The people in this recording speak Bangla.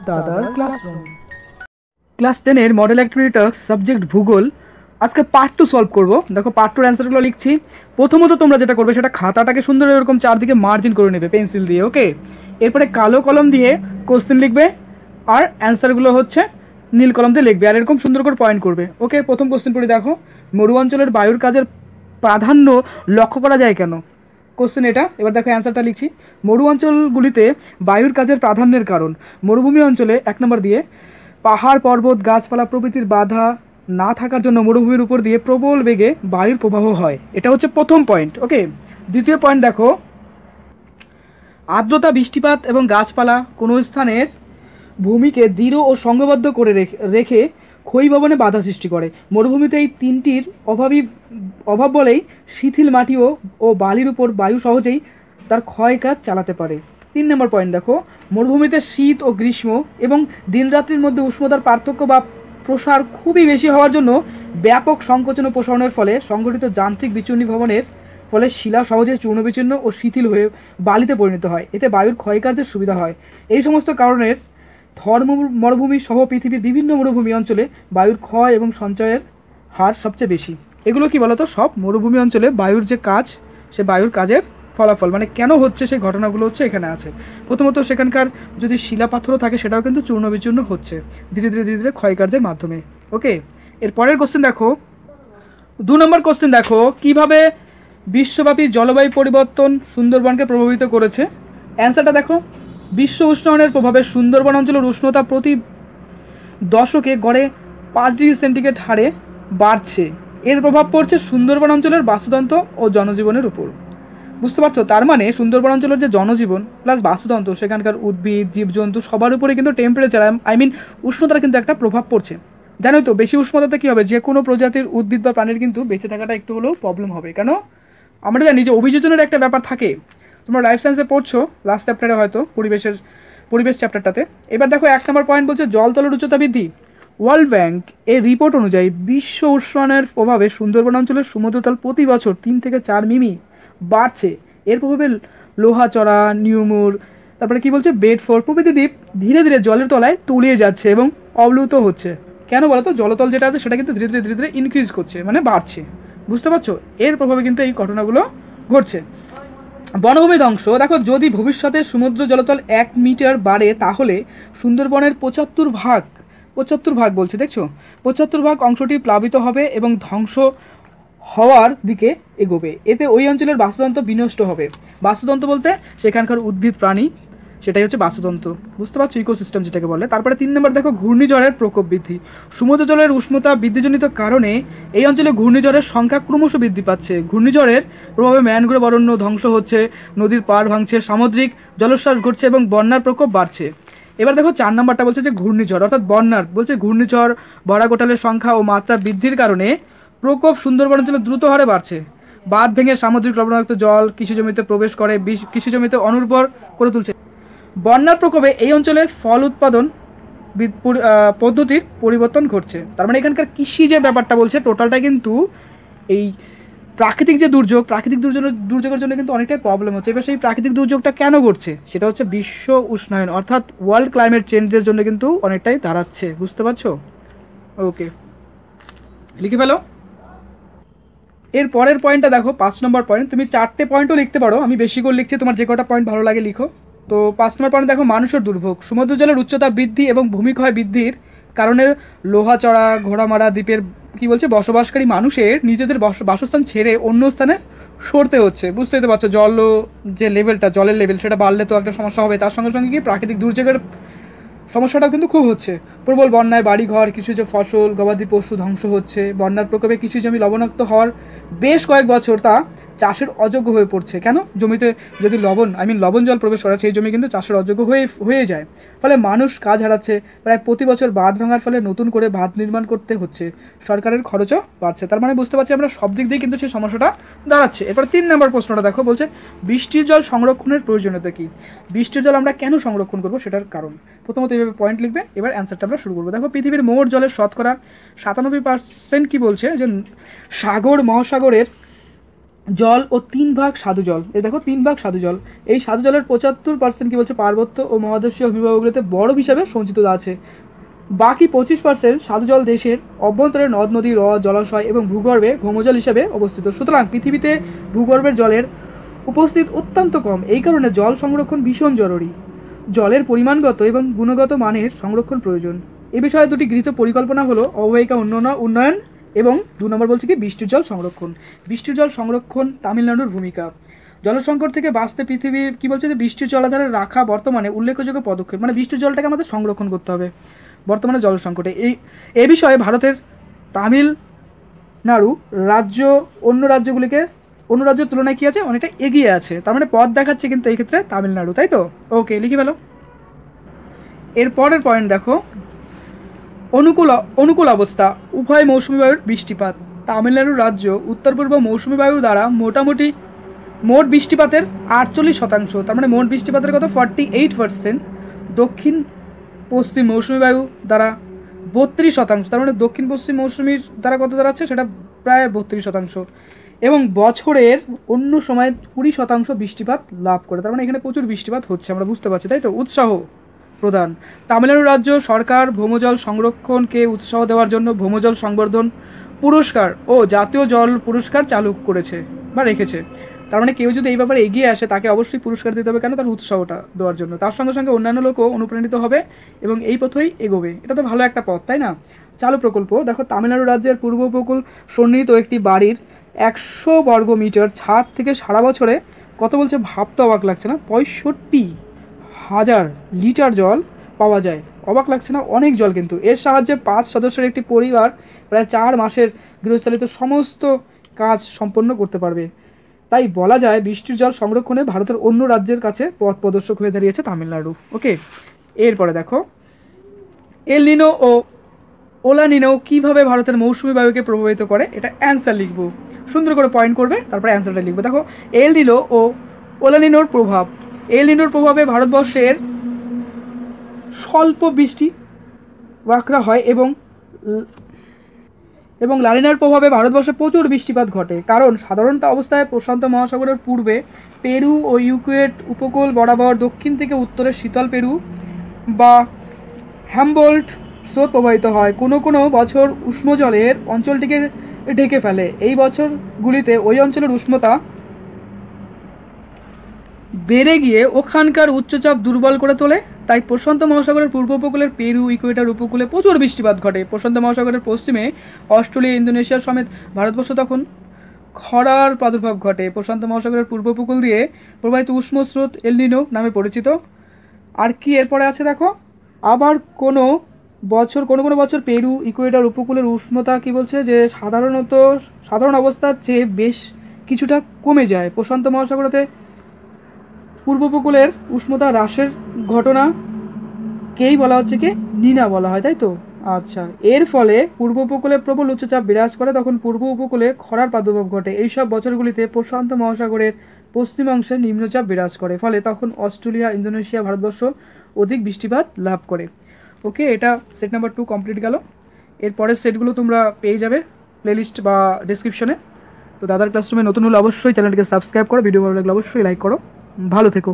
দাদার ক্লাসরুম। ক্লাস 10-এর মডেল অ্যাক্টিভিটি সাবজেক্ট ভূগোল। আজকে পার্ট 2 সলভ করব। দেখো পার্ট 2-এর অ্যান্সারগুলো লিখছি। প্রথমত তোমরা যেটা করবে সেটা খাতাটাকে সুন্দর এরকম চারদিকে মার্জিন করে নেবে পেন্সিল দিয়ে, ওকে। এরপরে কালো কলম দিয়ে কোশ্চেন লিখবে আর অ্যান্সারগুলো হচ্ছে নীল কলম দিয়ে লিখবে আর এরকম সুন্দর করে পয়েন্ট করবে, ওকে। প্রথম কোশ্চেন পড়ি, দেখো মরু অঞ্চলের বায়ুর কাজের প্রাধান্য লক্ষ্য করা যায় কেন? কোশ্চেন এটা। এবার দেখো অ্যান্সারটা লিখছি। মরু অঞ্চলগুলিতে বায়ুর কাজের প্রাধান্যের কারণ, মরুভূমি অঞ্চলে 1 নম্বর দিয়ে পাহাড় পর্বত গাছপালা প্রভৃতির বাধা না থাকার জন্য মরুভূমির উপর দিয়ে প্রবল বেগে বায়ুর প্রবাহ হয়। এটা হচ্ছে প্রথম পয়েন্ট, ওকে। দ্বিতীয় পয়েন্ট দেখো, আর্দ্রতা বৃষ্টিপাত এবং গাছপালা কোনো স্থানের ভূমিকে দৃঢ় ও সংঘবদ্ধ করে রেখে ক্ষয়ীভবনে বাধা সৃষ্টি করে। মরুভূমিতে এই তিনটির অভাব বলেই শিথিল মাটি ও বালির উপর বায়ু সহজেই তার ক্ষয় কাজ চালাতে পারে। 3 নম্বর পয়েন্ট দেখো, মরুভূমিতে শীত ও গ্রীষ্ম এবং দিনরাত্রির মধ্যে উষ্ণতার পার্থক্য বা প্রসার খুবই বেশি হওয়ার জন্য ব্যাপক সংকোচন ও প্রসারণের ফলে সংঘটিত যান্ত্রিক বিচূর্ণীভবনের ফলে শিলা সহজে চূর্ণ বিচূর্ণ ও শিথিল হয়ে বালিতে পরিণত হয়। এতে বায়ুর ক্ষয়কার্যের সুবিধা হয়। এই সমস্ত কারণের থর মরুভূমি সহ পৃথিবীর বিভিন্ন মরুভূমি অঞ্চলে বায়ুর ক্ষয় এবং সঞ্চয়ের হার সবচেয়ে বেশি। এগুলো কি বলতো? সব মরুভূমি অঞ্চলে বায়ুর যে কাজ, সে বায়ুর কাজের ফলাফল, মানে কেন হচ্ছে সেই ঘটনাগুলো হচ্ছে এখানে আছে। প্রথমত সেখানকার যদি শিলাপাথরও থাকে সেটাও কিন্তু চূর্ণ বিচূর্ণ হচ্ছে ধীরে ধীরে ধীরে ধীরে ক্ষয়কার্যের মাধ্যমে, ওকে। এর পরের কোশ্চেন দেখো, 2 নম্বর কোশ্চেন দেখো, কিভাবে বিশ্বব্যাপী জলবায়ু পরিবর্তন সুন্দরবনকে প্রভাবিত করেছে? অ্যান্সারটা দেখো, বিশ্ব উষ্ণায়নের প্রভাবে সুন্দরবন অঞ্চলের উষ্ণতা প্রতি দশকে গড়ে 5 ডিগ্রি সেন্টিগ্রেড হারে বাড়ছে। এর প্রভাব পড়ছে সুন্দরবন অঞ্চলের বাস্তুতন্ত্র ও জনজীবনের উপর। বুঝতে পারছো? তার মানে সুন্দরবন অঞ্চলের যে জনজীবন প্লাস বাস্তুতন্ত্র, সেখানকার উদ্ভিদ জীবজন্তু সবার উপরে কিন্তু টেম্পারেচার উষ্ণতার কিন্তু একটা প্রভাব পড়ছে। জানো তো, বেশি উষ্ণতাতে কী হবে? যে কোনো প্রজাতির উদ্ভিদ বা প্রাণীর কিন্তু বেঁচে থাকাটা একটু হলেও প্রবলেম হবে। কেন? আমরা জানি যে অভিযোজনের একটা ব্যাপার থাকে। তোমরা লাইফ সায়েন্সে পড়ছো লাস্ট চ্যাপ্টারে হয়তো, পরিবেশ চ্যাপ্টারটাতে। এবার দেখো 1 নম্বর পয়েন্ট বলছে জলতলের উচ্চতা বৃদ্ধি। ওয়ার্ল্ড ব্যাংক এর রিপোর্ট অনুযায়ী বিশ্ব উষ্ণায়নের প্রভাবে সুন্দরবন অঞ্চলের সমুদ্রতল প্রতি বছর 3 থেকে 4 মিমি বাড়ছে। এর প্রভাবে লোহাচড়া, নিউমুর, তারপরে কি বলছে বেডফোর্ড প্রভৃতি দ্বীপ ধীরে ধীরে জলের তলায় তলিয়ে যাচ্ছে এবং অবলুপ্ত হচ্ছে। কেন বলো তো? জলতল যেটা আছে সেটা কিন্তু ধীরে ধীরে ধীরে ধীরে ইনক্রিজ করছে, মানে বাড়ছে। বুঝতে পারছো? এর প্রভাবে কিন্তু এই ঘটনাগুলো ঘটছে। বনভূমি ধ্বংস দেখো, যদি ভবিষ্যতে সমুদ্র জলতল 1 মিটার বাড়ে তাহলে সুন্দরবনের 75 ভাগ বলছে, দেখছো 75 ভাগ অংশটি প্লাবিত হবে এবং ধ্বংস হওয়ার দিকে এগোবে। এতে ওই অঞ্চলের বাস্তুতন্ত্র বিনষ্ট হবে। বাস্তুতন্ত্র বলতে সেখানকার উদ্ভিদ প্রাণী, সেটাই হচ্ছে বাস্তুতন্ত্র। বুঝতে পারছো? ইকোসিস্টেম যেটাকে বলে। তারপরে 3 নম্বর দেখো, ঘূর্ণিঝড়ের প্রকোপ বৃদ্ধি। সমুদ্র জলের উষ্ণতা বৃদ্ধিজনিত কারণে এই অঞ্চলে ঘূর্ণিঝড়ের সংখ্যা ক্রমশ বৃদ্ধি পাচ্ছে। ঘূর্ণিঝড়ের প্রভাবে ম্যানগ্রোভ অরণ্য ধ্বংস হচ্ছে, নদীর পাড় ভাঙছে, সামুদ্রিক জলোচ্ছ্বাস ঘটছে এবং বন্যার প্রকোপ বাড়ছে। এবার দেখো 4 নম্বরটা বলছে যে ঘূর্ণিঝড় অর্থাৎ বন্যার, বলছে ঘূর্ণিঝড় ভরা গোটালের সংখ্যা ও মাত্রা বৃদ্ধির কারণে প্রকোপ সুন্দরবন অঞ্চলে দ্রুত হারে বাড়ছে। বাঁধ ভেঙে সামুদ্রিক লবণাক্ত জল কৃষি জমিতে প্রবেশ করে কৃষি জমিতে অনুর্বর করে তুলছে। বন্যার প্রকোপে এই অঞ্চলে ফল উৎপাদন পদ্ধতির পরিবর্তন ঘটছে। তার মানে এখানকার কৃষি যে ব্যাপারটা বলছে টোটালটা কিন্তু এই প্রাকৃতিক যে দুর্যোগের জন্য কিন্তু অনেকটাই প্রবলেম হচ্ছে। এবার সেই প্রাকৃতিক দুর্যোগটা কেন ঘটছে? সেটা হচ্ছে বিশ্ব উষ্ণায়ন অর্থাৎ ওয়ার্ল্ড ক্লাইমেট চেঞ্জের জন্য কিন্তু অনেকটাই দাঁড়াচ্ছে। বুঝতে পারছো? ওকে, লিখে ফেলো। এর পরের পয়েন্টটা দেখো 5 নম্বর পয়েন্ট। তুমি 4টে পয়েন্টও লিখতে পারো, আমি বেশি করে লিখছি, তোমার যে কটা পয়েন্ট ভালো লাগে লিখো। তো 5 নম্বর পয়েন্ট দেখো, মানুষের দুর্ভোগ। সমুদ্র জলের উচ্চতা বৃদ্ধি এবং ভূমিক্ষয় বৃদ্ধির কারণে লোহাচড়া ঘোড়ামারা দ্বীপের কি বলছে বসবাসকারী মানুষের নিজেদের বাসস্থান ছেড়ে অন্য স্থানে সরতে হচ্ছে। বুঝতেই তো পারছো, জলের লেভেল সেটা বাড়লে তো একটা সমস্যা হবে। তার সঙ্গে সঙ্গে কি প্রাকৃতিক দুর্যোগের সমস্যাটাও কিন্তু খুব হচ্ছে। প্রবল বন্যায় বাড়িঘর, কৃষিজ ফসল, গবাদি পশু ধ্বংস হচ্ছে। বন্যার প্রকোপে কৃষি জমি লবণাক্ত হওয়ার বেশ কয়েক বছর তা চাষের অযোগ্য হয়ে পড়ছে। কেন? জমিতে যদি লবণ জল প্রবেশ করে সেই জমি কিন্তু চাষের অযোগ্য হয়ে যায়। ফলে মানুষ কাজ হারাচ্ছে। প্রায় প্রতি বছর বাঁধ ভাঙার ফলে নতুন করে বাঁধ নির্মাণ করতে হচ্ছে। সরকারের খরচও বাড়ছে। তার মানে বুঝতে পারছি আমরা সব দিক দিয়ে কিন্তু সেই সমস্যাটা দাঁড়াচ্ছে। এরপর 3 নম্বর প্রশ্নটা দেখো, বলছে বৃষ্টির জল সংরক্ষণের প্রয়োজনীয়তা কী? বৃষ্টির জল আমরা কেন সংরক্ষণ করবো সেটার কারণ। প্রথমত এইভাবে পয়েন্ট লিখবে। এবার অ্যান্সারটা আমরা শুরু করবো। দেখো পৃথিবীর মোট জলের শতকরা 97% কি বলছে যে সাগর মহাসাগরের জল ও 3 ভাগ স্বাদু জল। এই দেখো 3 ভাগ স্বাদু জল। এই স্বাদু জলের 75% কি বলছে পার্বত্য ও মহাদেশীয় হিমবাহগুলিতে বরফ হিসাবে সঞ্চিত আছে। বাকি 25% স্বাদু জল দেশের অভ্যন্তরে নদ নদী হ্রদ জলাশয় এবং ভূগর্ভে ভৌমজল হিসাবে অবস্থিত। সুতরাং পৃথিবীতে ভূগর্ভের জলের উপস্থিত অত্যন্ত কম। এই কারণে জল সংরক্ষণ ভীষণ জরুরি। জলের পরিমাণগত এবং গুণগত মানের সংরক্ষণ প্রয়োজন। এ বিষয়ে দুটি গৃহীত পরিকল্পনা হলো অববাহিকা উন্নয়ন এবং 2 নম্বর বলছে কি বৃষ্টির জল সংরক্ষণ। বৃষ্টির জল সংরক্ষণ তামিলনাড়ুর ভূমিকা। জলসংকট থেকে বাঁচতে পৃথিবীর কি বলছে যে বৃষ্টির জলাধারে রাখা বর্তমানে উল্লেখযোগ্য পদক্ষেপ, মানে বৃষ্টির জলটাকে আমাদের সংরক্ষণ করতে হবে বর্তমানে জল সংকটে। এই বিষয়ে ভারতের তামিলনাড়ু রাজ্য অন্য রাজ্যের তুলনায় কি আছে, অনেকটা এগিয়ে আছে। তার মানে পথ দেখাচ্ছে কিন্তু এই ক্ষেত্রে তামিলনাড়ু, তাই তো? ওকে, লিখে ফেলো। এর পরের পয়েন্ট দেখো, অনুকূল অবস্থা উভয় মৌসুমী বায়ুর বৃষ্টিপাত। তামিলনাড়ু রাজ্য উত্তর পূর্ব মৌসুমী বায়ু দ্বারা মোটামুটি মোট বৃষ্টিপাতের 48%, তার মানে মোট বৃষ্টিপাতের কত 48%। দক্ষিণ পশ্চিম মৌসুমী বায়ু দ্বারা 32%, তার মানে দক্ষিণ পশ্চিম মৌসুমীর দ্বারা কত দাঁড়াচ্ছে সেটা প্রায় 32%। এবং বছরের অন্য সময় 20% বৃষ্টিপাত লাভ করে। তার মানে এখানে প্রচুর বৃষ্টিপাত হচ্ছে, আমরা বুঝতে পারছি, তাই তো? উৎসাহ প্রদান। তামিলনাড়ু রাজ্য সরকার ভৌমজল সংরক্ষণকে উৎসাহ দেওয়ার জন্য ভৌমজল সংবর্ধন পুরস্কার ও জাতীয় জল পুরস্কার চালু করেছে বা রেখেছে। তার মানে কেউ যদি এই ব্যাপারে এগিয়ে আসে তাকে অবশ্যই পুরস্কার দিতে হবে, কেন? তার উৎসাহটা দেওয়ার জন্য। তার সঙ্গে সঙ্গে অন্যান্য লোকও অনুপ্রাণিত হবে এবং এই পথেই এগোবে। এটা তো ভালো একটা পথ, তাই না? চালু প্রকল্প দেখো, তামিলনাড়ু রাজ্যের পূর্ব উপকূল সন্নিহিত একটি বাড়ির 100 বর্গমিটার ছাদ থেকে সারা বছরে কত বলছে, ভাবতে অবাক লাগছে না, 65,000 লিটার জল পাওয়া যায়। অবাক লাগছে না? অনেক জল কিন্তু। এর সাহায্যে 5 সদস্যের একটি পরিবার প্রায় 4 মাসের গৃহস্থালিত সমস্ত কাজ সম্পন্ন করতে পারবে। তাই বলা যায় বৃষ্টির জল সংরক্ষণে ভারতের অন্য রাজ্যের কাছে পথ প্রদর্শক হয়ে দাঁড়িয়েছে তামিলনাড়ু। ওকে, এরপরে দেখো এল নিনো ও ওলা নিনো কীভাবে ভারতের মৌসুমী বায়ুকে প্রভাবিত করে, এটা অ্যান্সার লিখবো। সুন্দর করে পয়েন্ট করবে, তারপরে অ্যান্সারটা লিখবো। দেখো, এল নিনো ও ওলা নিনোর প্রভাব। এল নিনোর প্রভাবে ভারতবর্ষের স্বল্প বৃষ্টি বাঁকড়া হয় এবং লানিনার প্রভাবে ভারতবর্ষে প্রচুর বৃষ্টিপাত ঘটে। কারণ সাধারণত অবস্থায় প্রশান্ত মহাসাগরের পূর্বে পেরু ও ইউক্রেট উপকূল বরাবর দক্ষিণ থেকে উত্তরে শীতল পেরু বা হ্যাম্বোল্ট স্রোত প্রবাহিত হয়। কোনো কোনো বছর উষ্ণ জলের অঞ্চলটিকে ঢেকে ফেলে। এই বছরগুলিতে ওই অঞ্চলের উষ্ণতা বেড়ে গিয়ে ওখানকার উচ্চচাপ দুর্বল করে তোলে। তাই প্রশান্ত মহাসাগরের পূর্ব উপকূলের পেরু ইকুয়েটর উপকূলে প্রচুর বৃষ্টিপাত ঘটে। প্রশান্ত মহাসাগরের পশ্চিমে অস্ট্রেলিয়া ইন্দোনেশিয়ার সমেত ভারতবর্ষ তখন খরার প্রাদুর্ভাব ঘটে। প্রশান্ত মহাসাগরের পূর্ব উপকূল দিয়ে প্রবাহিত উষ্ণ স্রোত এল নিনো নামে পরিচিত। আর কি এরপরে আছে দেখো, আবার কোনো বছর পেরু ইকুয়েটর উপকূলের উষ্ণতা কি বলছে যে সাধারণ অবস্থার চেয়ে বেশ কিছুটা কমে যায়। প্রশান্ত মহাসাগরতে পূর্ব উপকূলের উষ্ণতা হ্রাসের ঘটনাকেই বলা হচ্ছে কি নিনা বলা হয়, তাই তো? আচ্ছা, এর ফলে পূর্ব উপকূলে প্রবল উচ্চচাপ বিরাজ করে, তখন পূর্ব উপকূলে খরার প্রাদুর্ভাব ঘটে। এইসব বছরগুলিতে প্রশান্ত মহাসাগরের পশ্চিম অংশে নিম্নচাপ বিরাজ করে, ফলে তখন অস্ট্রেলিয়া ইন্দোনেশিয়া ভারতবর্ষ অধিক বৃষ্টিপাত লাভ করে। ওকে, এটা সেট নাম্বার 2 কমপ্লিট গেল। এরপরের সেটগুলো তোমরা পেয়ে যাবে প্লেলিস্ট বা ডিসক্রিপশনে। তো দাদার ক্লাসরুমে নতুন হলে অবশ্যই চ্যানেলটিকে সাবস্ক্রাইব করো, ভিডিও ভালো লাগলে অবশ্যই লাইক করো। ভালো থেকো।